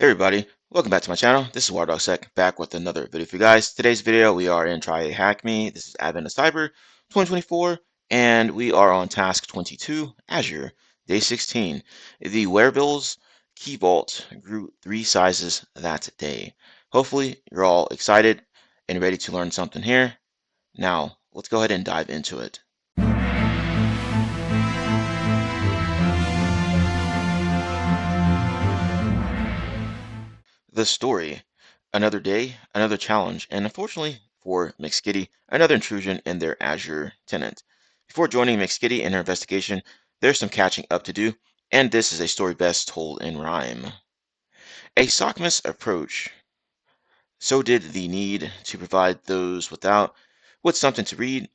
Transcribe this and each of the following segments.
Hey everybody, welcome back to my channel. This is WireDogSec back with another video for you guys. Today's video we are in TryHackMe. This is Advent of Cyber 2024 and we are on task 22, Azure, day 16. The wearables key vault grew 3 sizes that day. Hopefully you're all excited and ready to learn something here. Now let's go ahead and dive into it. The story. Another day, another challenge, and unfortunately for McSkitty, another intrusion in their Azure tenant. Before joining McSkitty in her investigation, there's some catching up to do, and this is a story best told in rhyme. A SOCMIS approach. So did the need to provide those without with something to read.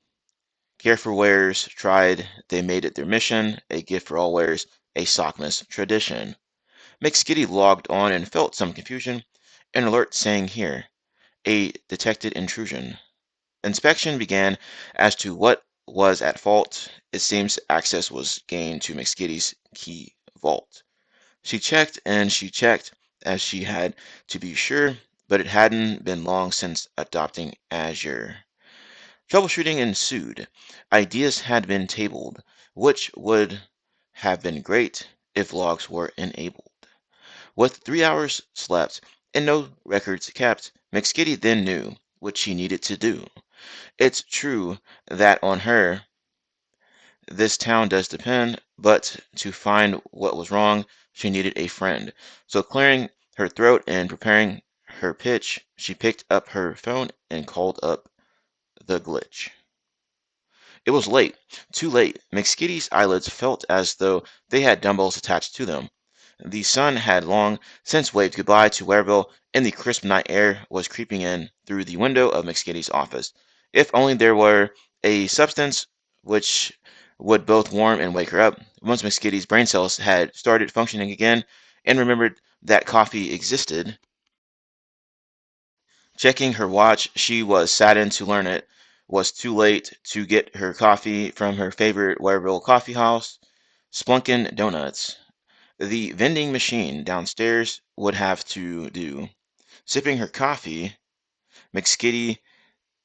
Care for Wares tried, they made it their mission, a gift for all wares, a SOCMIS tradition. McSkitty logged on and felt some confusion. An alert saying here, a detected intrusion. Inspection began as to what was at fault. It seems access was gained to McSkitty's key vault. She checked and she checked as she had to be sure, but it hadn't been long since adopting Azure. Troubleshooting ensued. Ideas had been tabled, which would have been great if logs were enabled. With 3 hours slept and no records kept, McSkitty then knew what she needed to do. It's true that on her this town does depend, but to find what was wrong, she needed a friend. So clearing her throat and preparing her pitch, she picked up her phone and called up the glitch. It was late, too late. McSkitty's eyelids felt as though they had dumbbells attached to them. The sun had long since waved goodbye to Wareville, and the crisp night air was creeping in through the window of McSkitty's office. If only there were a substance which would both warm and wake her up. Once McSkitty's brain cells had started functioning again and remembered that coffee existed, checking her watch, she was saddened to learn it was too late to get her coffee from her favorite Wareville coffee house, Splunkin' Donuts. The vending machine downstairs would have to do. Sipping her coffee, McSkitty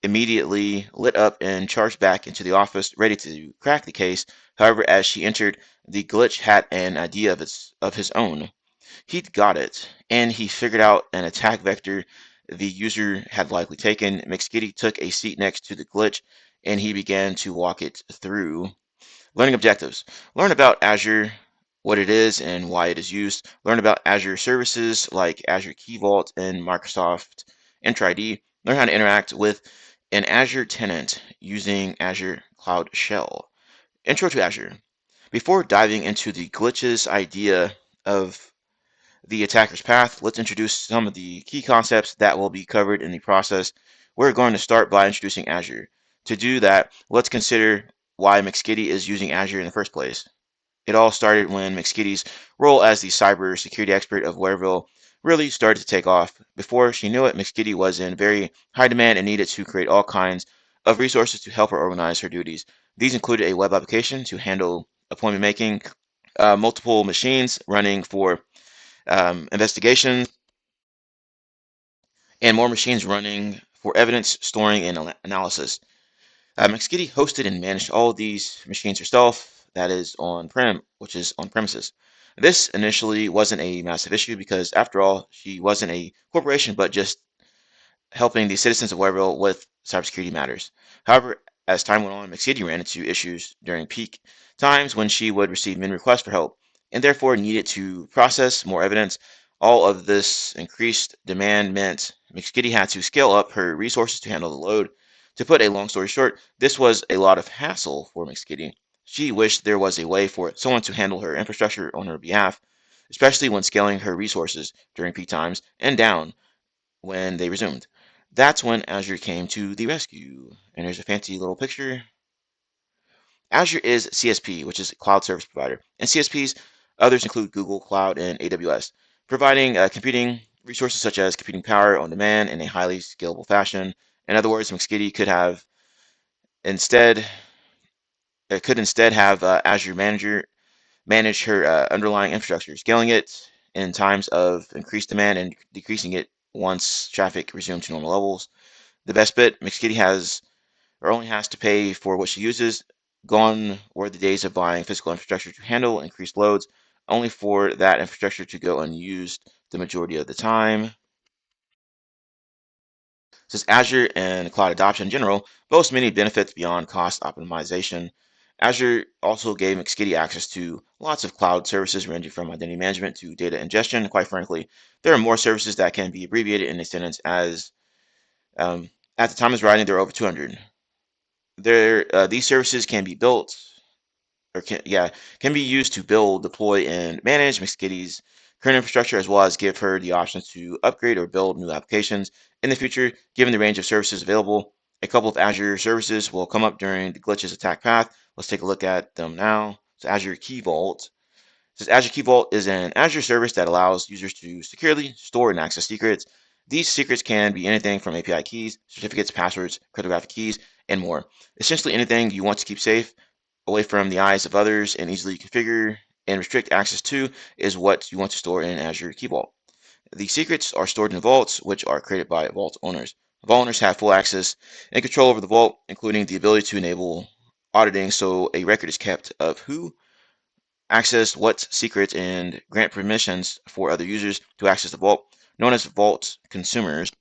immediately lit up and charged back into the office, ready to crack the case. However, as she entered, the glitch had an idea of his own. He'd got it, and he figured out an attack vector the user had likely taken. McSkitty took a seat next to the glitch, and he began to walk it through. Learning objectives. Learn about Azure, what it is and why it is used. Learn about Azure services like Azure Key Vault and Microsoft Entra ID. Learn how to interact with an Azure tenant using Azure Cloud Shell. Intro to Azure. Before diving into the glitches idea of the attacker's path, let's introduce some of the key concepts that will be covered in the process. We're going to start by introducing Azure. To do that, let's consider why McSkitty is using Azure in the first place. It all started when McSkitty's role as the cybersecurity expert of Wareville really started to take off. Before she knew it, McSkitty was in very high demand and needed to create all kinds of resources to help her organize her duties. These included a web application to handle appointment making, multiple machines running for investigations, and more machines running for evidence storing and analysis. McSkitty hosted and managed all of these machines herself, that is on-prem, which is on premises. This initially wasn't a massive issue because, after all, she wasn't a corporation but just helping the citizens of Wareville with cybersecurity matters. However, as time went on, McSkitty ran into issues during peak times when she would receive many requests for help and therefore needed to process more evidence. All of this increased demand meant McSkitty had to scale up her resources to handle the load. To put a long story short, this was a lot of hassle for McSkitty. She wished there was a way for someone to handle her infrastructure on her behalf, especially when scaling her resources during peak times and down when they resumed. That's when Azure came to the rescue. And here's a fancy little picture. Azure is CSP, which is a cloud service provider. And CSPs, others include Google Cloud and AWS, providing computing resources such as computing power on demand in a highly scalable fashion. In other words, McSkitty instead could instead have Azure Manager manage her underlying infrastructure, scaling it in times of increased demand and decreasing it once traffic resumed to normal levels. The best bit, McSkitty has or only has to pay for what she uses. Gone were the days of buying physical infrastructure to handle increased loads, only for that infrastructure to go unused the majority of the time. Since Azure and cloud adoption in general boast many benefits beyond cost optimization, Azure also gave McSkitty access to lots of cloud services ranging from identity management to data ingestion. Quite frankly, there are more services that can be abbreviated in a sentence as at the time of writing, there are over 200. These services can be built or can be used to build, deploy, and manage McSkitty's current infrastructure, as well as give her the options to upgrade or build new applications in the future. Given the range of services available, a couple of Azure services will come up during the glitches attack path. Let's take a look at them now. So Azure Key Vault. Says Azure Key Vault is an Azure service that allows users to securely store and access secrets. These secrets can be anything from API keys, certificates, passwords, cryptographic keys, and more. Essentially anything you want to keep safe, away from the eyes of others, and easily configure and restrict access to is what you want to store in Azure Key Vault. The secrets are stored in vaults, which are created by vault owners. Vault owners have full access and control over the vault, including the ability to enable auditing, so a record is kept of who accessed what secrets and grant permissions for other users to access the vault, known as vault consumers.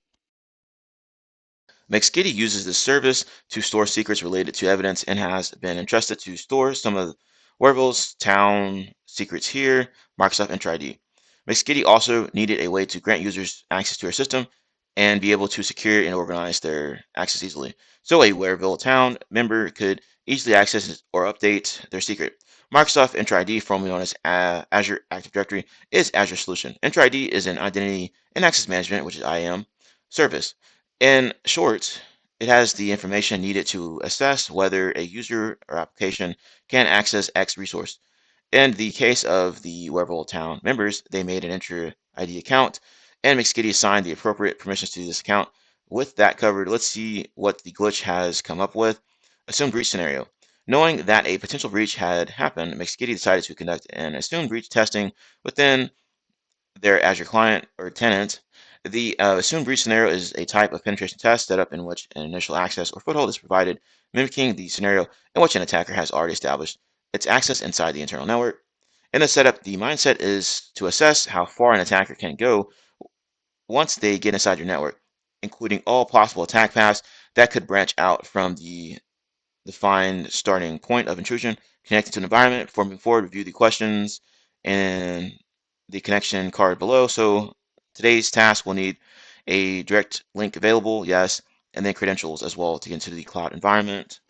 McSkitty uses this service to store secrets related to evidence and has been entrusted to store some of Wervel's town secrets here, Microsoft Entra ID. McSkitty also needed a way to grant users access to her system and be able to secure and organize their access easily. So a Wereville town member could easily access or update their secret. Microsoft Entra ID, formerly known as Azure Active Directory, is Azure's solution. Entra ID is an identity and access management, which is IAM, service. In short, it has the information needed to assess whether a user or application can access X resource. In the case of the Wereville Town members, they made an Entra ID account, and McSkitty assigned the appropriate permissions to this account. With that covered, let's see what the glitch has come up with. Assumed breach scenario. Knowing that a potential breach had happened, McSkitty decided to conduct an assumed breach testing within their Azure client or tenant. The assumed breach scenario is a type of penetration test setup in which an initial access or foothold is provided, mimicking the scenario in which an attacker has already established its access inside the internal network. In the setup, the mindset is to assess how far an attacker can go once they get inside your network, including all possible attack paths that could branch out from the defined starting point of intrusion, connected to an environment. Before moving forward, review the questions and the connection card below. So today's task will need a direct link available, yes, and then credentials as well to get into the cloud environment.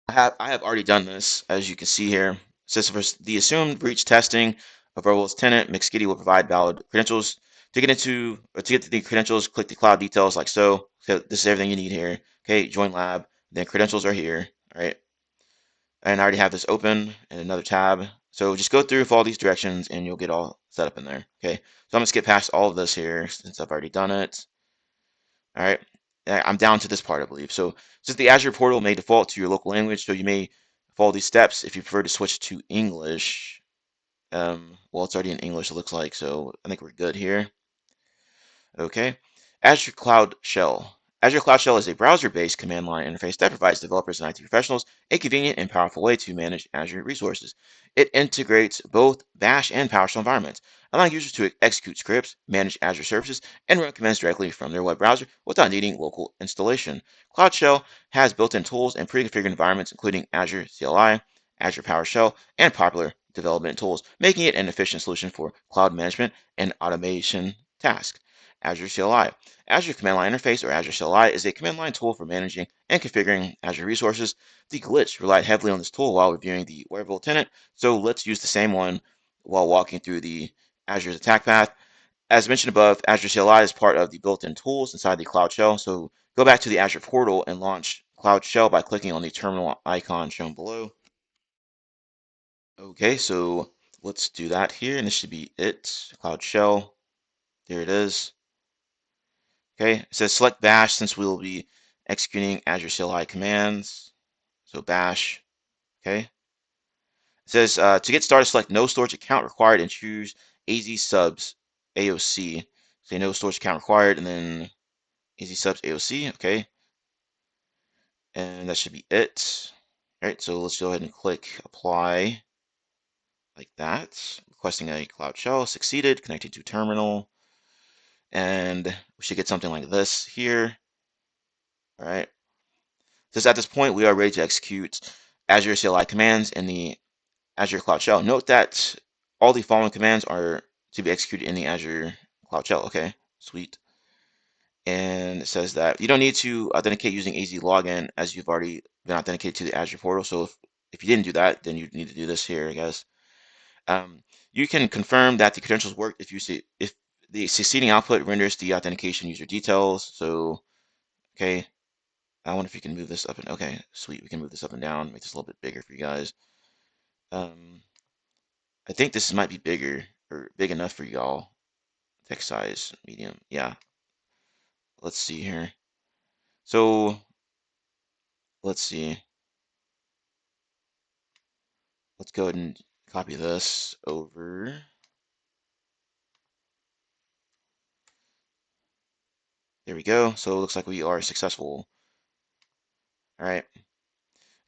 I have already done this, as you can see here. It says for the assumed breach testing of Orwell's tenant, McSkitty will provide valid credentials. To get to the credentials, click the cloud details like so. So this is everything you need here. Okay, join lab. Then credentials are here. All right. And I already have this open in another tab. So just go through with all these directions and you'll get all set up in there. Okay. So I'm gonna skip past all of this here since I've already done it. All right. I'm down to this part, I believe. So since the Azure portal may default to your local language, so you may follow these steps if you prefer to switch to English. Well, it's already in English, it looks like, so I think we're good here. Okay. Azure Cloud Shell. Azure Cloud Shell is a browser-based command line interface that provides developers and IT professionals a convenient and powerful way to manage Azure resources. It integrates both Bash and PowerShell environments, allowing users to execute scripts, manage Azure services, and run commands directly from their web browser without needing local installation. Cloud Shell has built-in tools and pre-configured environments, including Azure CLI, Azure PowerShell, and popular development tools, making it an efficient solution for cloud management and automation tasks. Azure CLI. Azure Command Line Interface, or Azure CLI, is a command line tool for managing and configuring Azure resources. The glitch relied heavily on this tool while reviewing the Wereville tenant, so let's use the same one while walking through the Azure's attack path. As mentioned above, Azure CLI is part of the built-in tools inside the Cloud Shell, so go back to the Azure portal and launch Cloud Shell by clicking on the terminal icon shown below. Okay, so let's do that here, and this should be it. Cloud Shell, there it is. Okay, it says select bash since we will be executing Azure CLI commands. So bash, okay. It says to get started, select no storage account required and choose AZ subs AOC. Say no storage account required and then AZ subs AOC. Okay, and that should be it. All right, so let's go ahead and click apply like that. Requesting a cloud shell succeeded, connecting to terminal, and we should get something like this here. All right. Since at this point we are ready to execute Azure CLI commands in the Azure Cloud Shell. Note that all the following commands are to be executed in the Azure Cloud Shell. Okay, sweet. And it says that you don't need to authenticate using AZ login as you've already been authenticated to the Azure portal. So if you didn't do that, then you need to do this here, I guess. You can confirm that the credentials work if the succeeding output renders the authentication user details. So, okay, I wonder if you can move this up and okay, sweet. We can move this up and down, make this a little bit bigger for you guys. I think this might be bigger or big enough for y'all. Text size, medium. Yeah. Let's see here. So let's see. Let's go ahead and copy this over. There we go. So it looks like we are successful. All right.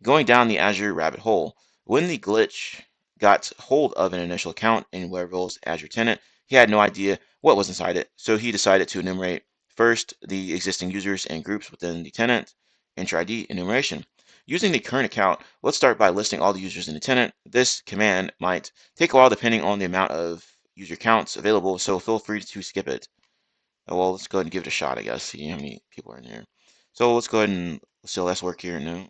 Going down the Azure rabbit hole. When the glitch got hold of an initial account in Wearable's Azure tenant, he had no idea what was inside it, so he decided to enumerate first the existing users and groups within the tenant, enter ID enumeration. Using the current account, let's start by listing all the users in the tenant. This command might take a while depending on the amount of user counts available, so feel free to skip it. Well, let's go ahead and give it a shot, I guess, see how many people are in here. So let's go ahead and let's see less work here. No,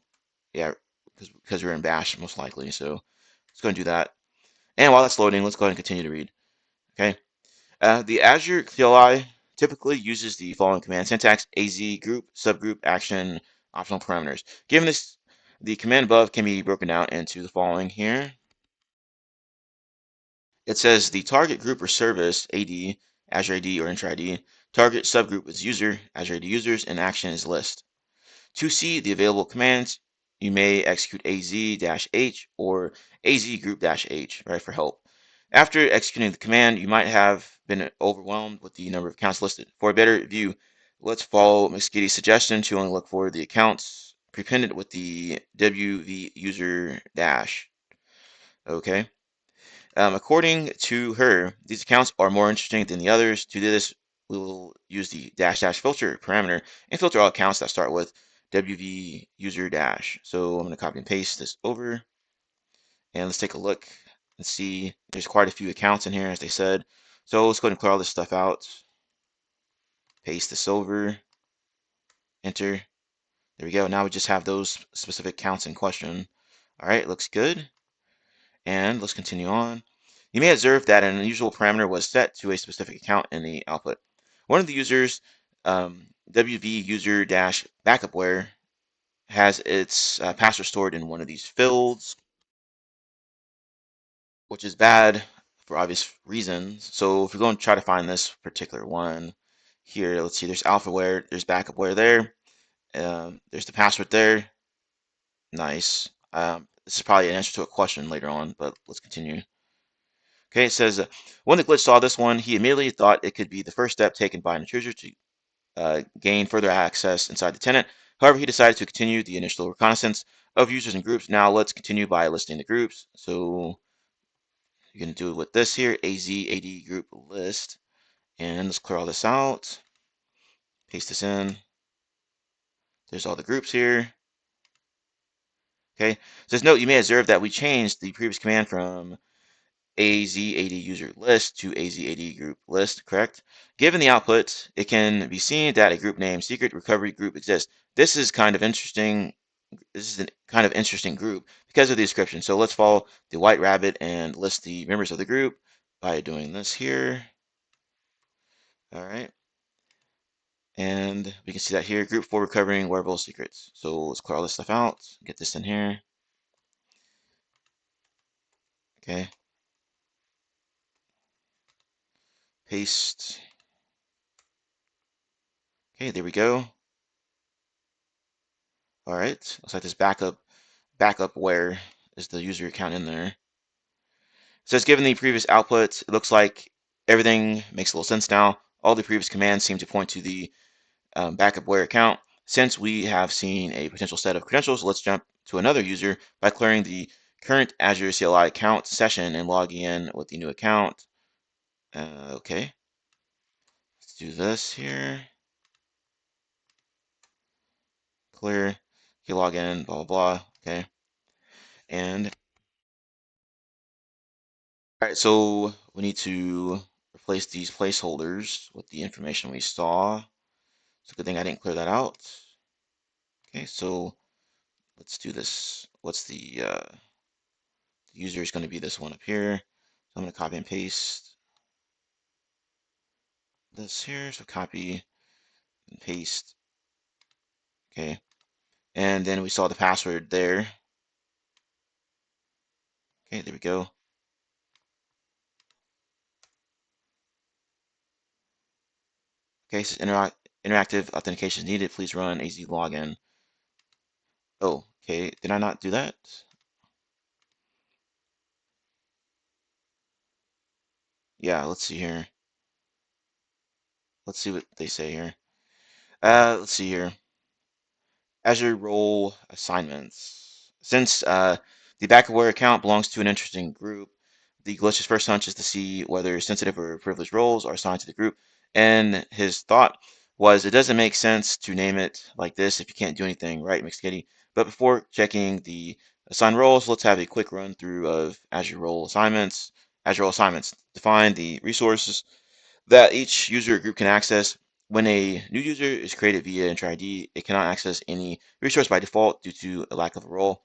yeah, because we're in Bash most likely. So let's go and do that. And while that's loading, let's go ahead and continue to read. Okay. The Azure CLI typically uses the following command syntax: AZ group, subgroup, action, optional parameters. Given this, the command above can be broken down into the following here. It says the target group or service, AD, Azure AD or Intra ID. Target subgroup is user, Azure AD users, and action is list. To see the available commands, you may execute AZ-H or AZ group-H, right, for help. After executing the command, you might have been overwhelmed with the number of accounts listed. For a better view, let's follow McSkitty's suggestion to only look for the accounts prepended with the WV user dash. Okay. According to her, these accounts are more interesting than the others. To do this, we will use the dash dash filter parameter and filter all accounts that start with WV user dash. So I'm going to copy and paste this over and let's take a look and see. There's quite a few accounts in here, as they said. So let's go ahead and clear all this stuff out. Paste this over, enter. There we go. Now we just have those specific counts in question. All right, looks good. And let's continue on. You may observe that an unusual parameter was set to a specific account in the output. One of the users, WV user dash backupware, has its password stored in one of these fields, which is bad for obvious reasons. So if we're going to try to find this particular one here, let's see, there's alphaware, there's backupware there, there's the password there. Nice. This is probably an answer to a question later on, but let's continue. Okay, it says, when the glitch saw this one, he immediately thought it could be the first step taken by an intruder to gain further access inside the tenant. However, he decided to continue the initial reconnaissance of users and groups. Now let's continue by listing the groups. So you're going to do it with this here, AZ group list. And let's clear all this out. Paste this in. There's all the groups here. Okay, it says, note, you may observe that we changed the previous command from AZAD user list to AZAD group list, correct? Given the output, it can be seen that a group named secret recovery group exists. This is kind of interesting. This is a kind of interesting group because of the description. So let's follow the white rabbit and list the members of the group by doing this here. All right. And we can see that here, group for recovering wearable secrets. So let's clear all this stuff out, get this in here. Okay. Paste. Okay, there we go. All right, looks like this backup where is the user account in there. says given the previous outputs, it looks like everything makes a little sense now. All the previous commands seem to point to the backup wire account. Since we have seen a potential set of credentials, let's jump to another user by clearing the current Azure CLI account session and logging in with the new account. Okay, let's do this here. Clear. You log in, blah, blah, blah. Okay. And all right, so we need to replace these placeholders with the information we saw. It's a good thing I didn't clear that out. Okay, so let's do this. What's the user is going to be this one up here. So I'm going to copy and paste this here. So copy and paste. Okay. And then we saw the password there. Okay, there we go. Okay, so interactive authentication is needed. Please run AZ login. Oh, okay. Did I not do that? Yeah, let's see here. Let's see what they say here. Let's see here. Azure role assignments. Since the backware account belongs to an interesting group, the glitch's first hunch is to see whether sensitive or privileged roles are assigned to the group. And his thought was it doesn't make sense to name it like this if you can't do anything, right, McSkitty? But before checking the assigned roles, let's have a quick run through of Azure role assignments. Azure role assignments define the resources that each user group can access. When a new user is created via Enter ID, it cannot access any resource by default due to a lack of a role.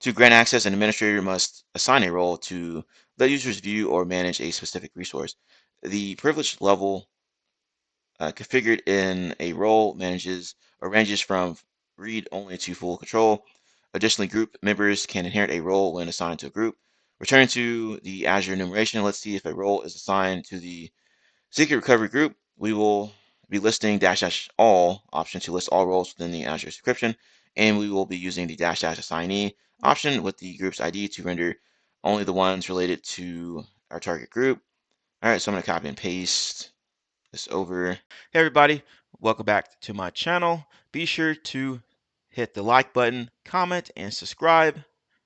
To grant access, an administrator must assign a role to let users view or manage a specific resource. The privilege level configured in a role manages or ranges from read only to full control. Additionally, group members can inherit a role when assigned to a group. Returning to the Azure enumeration, let's see if a role is assigned to the Secret Recovery Group. We will be listing dash dash all option to list all roles within the Azure subscription, and we will be using the dash dash assignee option with the group's ID to render only the ones related to our target group. All right, so I'm going to copy and paste this over. Hey everybody, welcome back to my channel. Be sure to hit the like button, comment, and subscribe.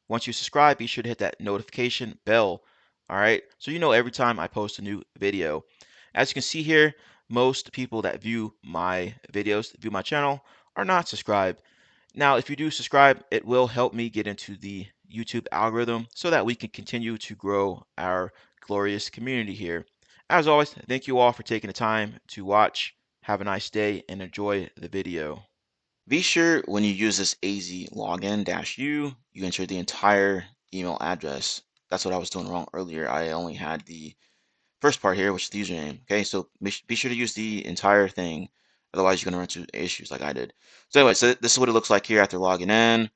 Once you subscribe, be sure to hit that notification bell. All right, so you know every time I post a new video. As you can see here, most people that view my videos, view my channel, are not subscribed. Now, if you do subscribe, it will help me get into the YouTube algorithm so that we can continue to grow our glorious community here. As always, thank you all for taking the time to watch. Have a nice day and enjoy the video. Be sure when you use this AZ login-u, you enter the entire email address. That's what I was doing wrong earlier. I only had the first part here, which is the username. Okay, so be sure to use the entire thing. Otherwise, you're going to run into issues like I did. So anyway, so this is what it looks like here after logging in.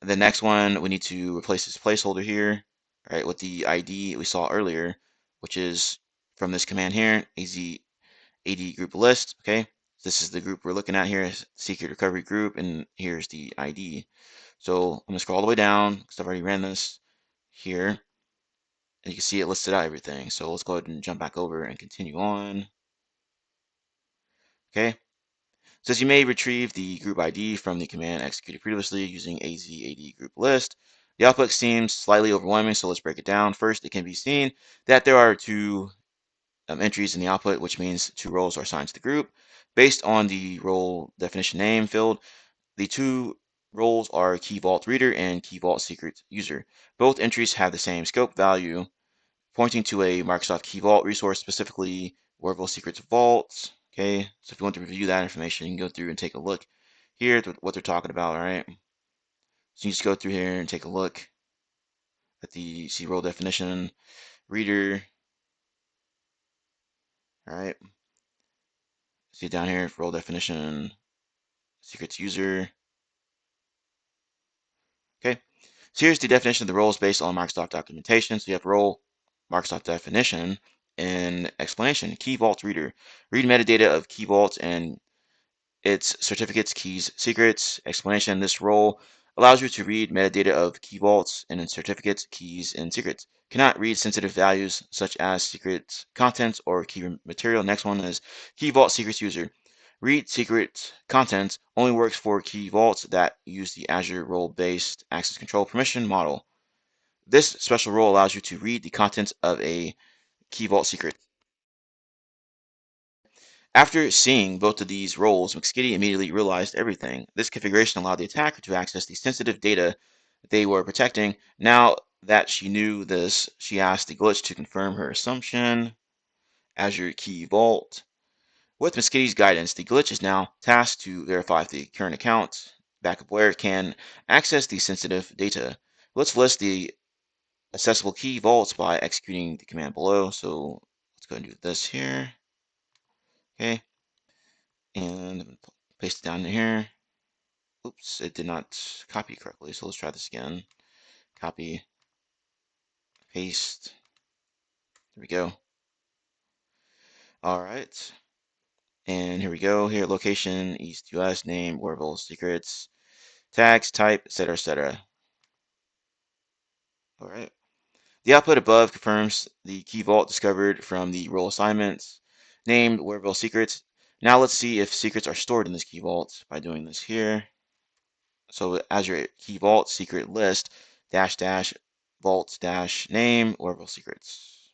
The next one, we need to replace this placeholder here, right, with the ID we saw earlier, which is from this command here, AD group list. Okay, this is the group we're looking at here, is secret recovery group, and here's the ID. So I'm going to scroll all the way down because I've already ran this here. And you can see it listed out everything. So let's go ahead and jump back over and continue on. Okay. It says you may retrieve the group ID from the command executed previously using AZAD group list. The output seems slightly overwhelming, so let's break it down. First, it can be seen that there are two entries in the output, which means two roles are assigned to the group. Based on the role definition name field, the two roles are Key Vault Reader and Key Vault Secret User. Both entries have the same scope value, pointing to a Microsoft Key Vault resource, specifically Warville Secrets Vault. Okay, so if you want to review that information, you can go through and take a look here at what they're talking about. All right, so you just go through here and take a look at the C role definition reader. All right, see down here role definition secrets user. Okay, so here's the definition of the roles based on Microsoft documentation. So you have role, Microsoft definition, and explanation. Key Vault reader. Read metadata of Key Vaults and its certificates, keys, secrets. Explanation. This role allows you to read metadata of key vaults and certificates, keys, and secrets. cannot read sensitive values such as secret contents or key material. Next one is Key Vault Secrets User. Read secret contents only works for key vaults that use the Azure role-based access control permission model. This special role allows you to read the contents of a key vault secret. After seeing both of these roles, McSkitty immediately realized everything. This configuration allowed the attacker to access the sensitive data they were protecting. Now that she knew this, she asked the glitch to confirm her assumption. Azure Key Vault. With McSkitty's guidance, the glitch is now tasked to verify if the current account backupware can access the sensitive data. Let's list the accessible key vaults by executing the command below. So let's go and do this here. Okay, and paste it down in here. Oops, it did not copy correctly. So let's try this again. Copy, paste. There we go. All right. And here we go. Here, location, East US, name, Warville, secrets, tags, type, etc., etc. All right. The output above confirms the key vault discovered from the role assignments named Warville secrets. Now let's see if secrets are stored in this key vault by doing this here. So Azure Key Vault secret list dash dash vault dash name Warville secrets.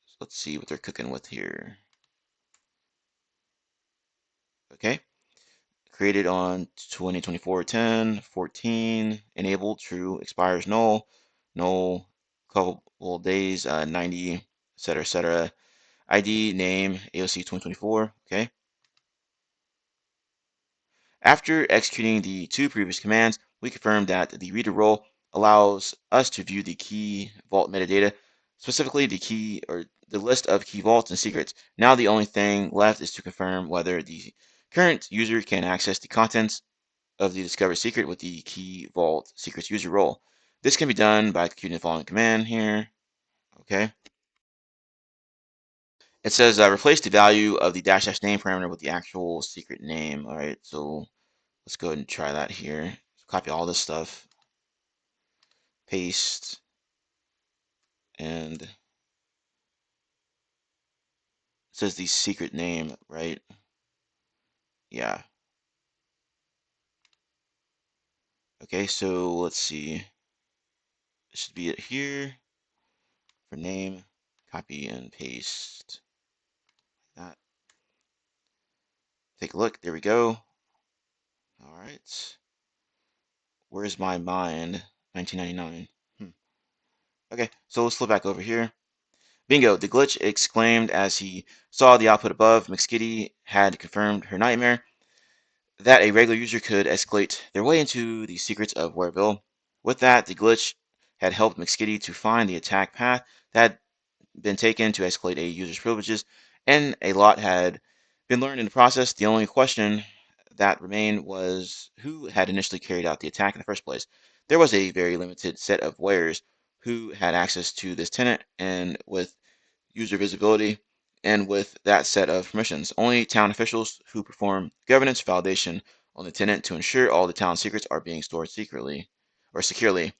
So let's see what they're cooking with here. Okay. Created on 2024-10-14, enabled, true, expires null, null, couple days, 90, etc., etc. ID, name, AOC 2024, okay? After executing the two previous commands, we confirmed that the reader role allows us to view the key vault metadata, specifically the key or the list of key vaults and secrets. Now the only thing left is to confirm whether the current user can access the contents of the discovered secret with the key vault secrets user role. This can be done by executing the following command here. Okay. It says replace the value of the dash dash name parameter with the actual secret name. All right. So let's go ahead and try that here. Copy all this stuff, paste, and it says the secret name, right? Yeah. Okay. So let's see. This should be it here for name. Copy and paste that. Take a look. There we go. All right. Where's my mind? 1999. Okay, so let's flip back over here. Bingo, the glitch exclaimed as he saw the output above. McSkitty had confirmed her nightmare that a regular user could escalate their way into the secrets of Wareville. With that, the glitch had helped McSkitty to find the attack path that had been taken to escalate a user's privileges, and a lot had been learned in the process. The only question that remained was who had initially carried out the attack in the first place. There was a very limited set of wearers who had access to this tenant, and with user visibility, and with that set of permissions. Only town officials who perform governance validation on the tenant to ensure all the town secrets are being stored secretly or securely.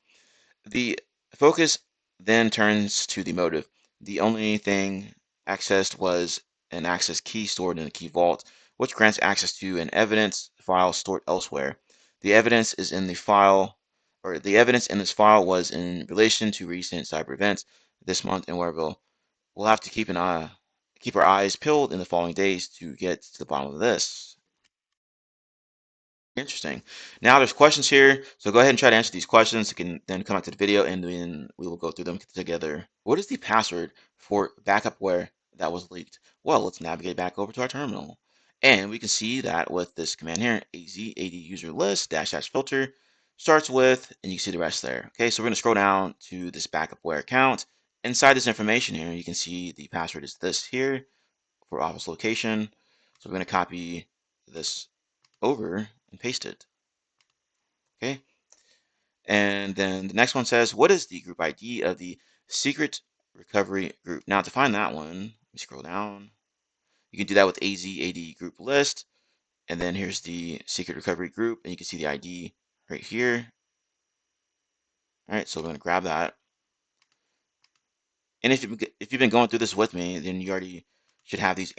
The focus then turns to the motive. The only thing accessed was an access key stored in the key vault, which grants access to an evidence file stored elsewhere. The evidence is in the file, or the evidence in this file was in relation to recent cyber events this month in Wareville. We'll have to keep our eyes peeled in the following days to get to the bottom of this. Interesting. Now there's questions here, so go ahead and try to answer these questions. You can then come back to the video and then we will go through them together. What is the password for backupware that was leaked? Well, let's navigate back over to our terminal. And we can see that with this command here, AD user list dash dash filter starts with, and you can see the rest there. Okay, so we're going to scroll down to this backupware account. Inside this information here, you can see the password is this here for office location. So we're going to copy this over and paste it. Okay. And then the next one says, what is the group ID of the secret recovery group? Now to find that one, we scroll down. You can do that with AD group list. And then here's the secret recovery group, and you can see the ID right here. All right, so we're going to grab that. And if you've been going through this with me, then you already should have these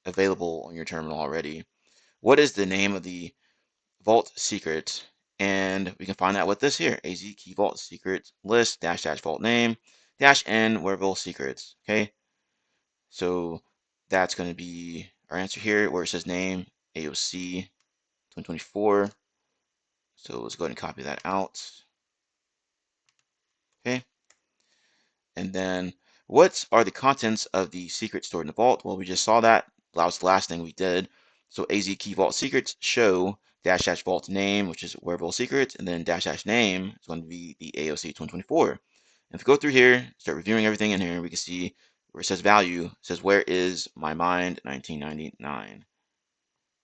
available on your terminal already. What is the name of the vault secret? And we can find out with this here, AZ key vault secret list dash dash vault name dash n wearable secrets. Okay, so that's going to be our answer here where it says name AOC 2024. So let's go ahead and copy that out. Okay. And then what are the contents of the secret stored in the vault? Well, we just saw that. That was the last thing we did. So AZ key vault secrets show dash dash vault name, which is wearable secrets, and then dash dash name is going to be the AOC 2024. And if we go through here, start reviewing everything in here, we can see where it says value, it says where is my mind 1999.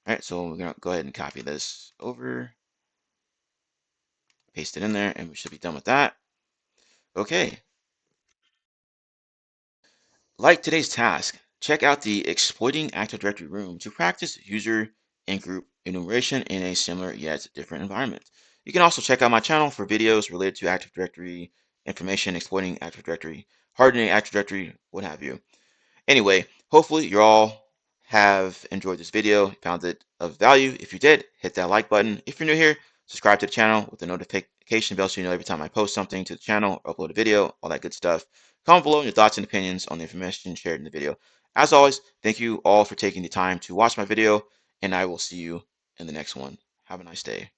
All right, so we're going to go ahead and copy this over, paste it in there, and we should be done with that. Okay, like today's task, check out the Exploiting Active Directory room to practice user and group enumeration in a similar yet different environment. You can also check out my channel for videos related to Active Directory information, exploiting Active Directory, hardening Active Directory, what have you. Anyway, hopefully you all have enjoyed this video, found it of value. If you did, hit that like button. If you're new here, subscribe to the channel with the notification bell so you know every time I post something to the channel, or upload a video, all that good stuff. Comment below your thoughts and opinions on the information shared in the video. As always, thank you all for taking the time to watch my video, and I will see you in the next one. Have a nice day.